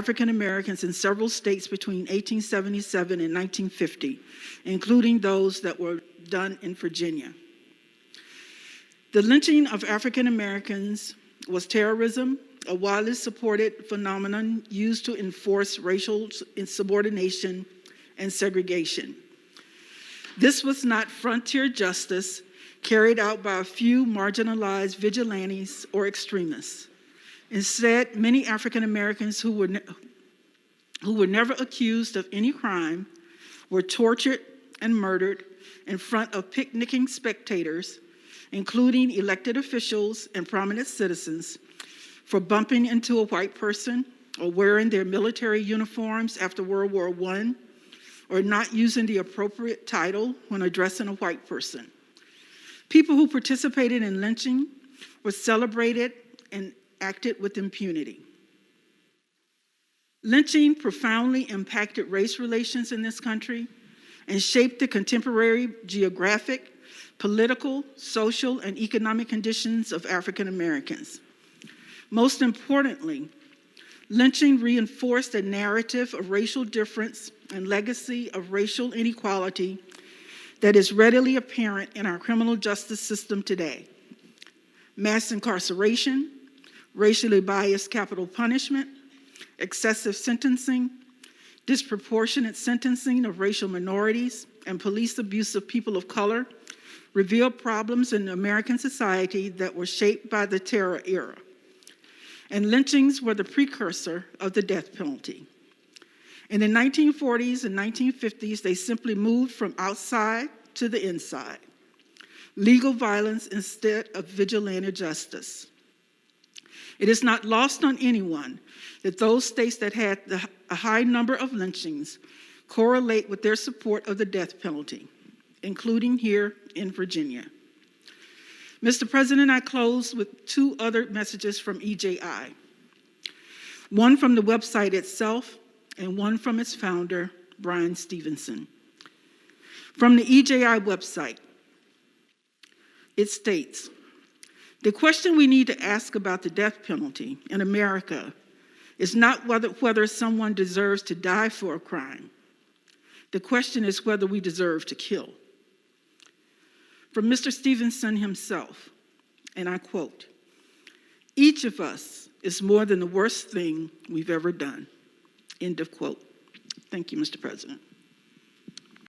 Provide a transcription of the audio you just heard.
African Americans in several states between 1877 and 1950, including those that were done in Virginia. The lynching of African Americans was terrorism, a widely supported phenomenon used to enforce racial insubordination and segregation. This was not frontier justice carried out by a few marginalized vigilantes or extremists. Instead, many African Americans who were never accused of any crime were tortured and murdered in front of picnicking spectators, including elected officials and prominent citizens, for bumping into a white person or wearing their military uniforms after World War I, or not using the appropriate title when addressing a white person. People who participated in lynching were celebrated and acted with impunity. Lynching profoundly impacted race relations in this country and shaped the contemporary geographic, political, social, and economic conditions of African Americans. Most importantly, lynching reinforced a narrative of racial difference and legacy of racial inequality that is readily apparent in our criminal justice system today. Mass incarceration, racially biased capital punishment, excessive sentencing, disproportionate sentencing of racial minorities, and police abuse of people of color reveal problems in American society that were shaped by the terror era. And lynchings were the precursor of the death penalty. In the 1940s and 1950s, they simply moved from outside to the inside. Legal violence instead of vigilante justice. It is not lost on anyone that those states that had a high number of lynchings correlate with their support of the death penalty, including here in Virginia. Mr. President, I close with two other messages from EJI. One from the website itself and one from its founder, Brian Stevenson. From the EJI website, it states, "The question we need to ask about the death penalty in America is not whether someone deserves to die for a crime. The question is whether we deserve to kill." From Mr. Stevenson himself, and I quote, "Each of us is more than the worst thing we've ever done." End of quote. Thank you, Mr. President.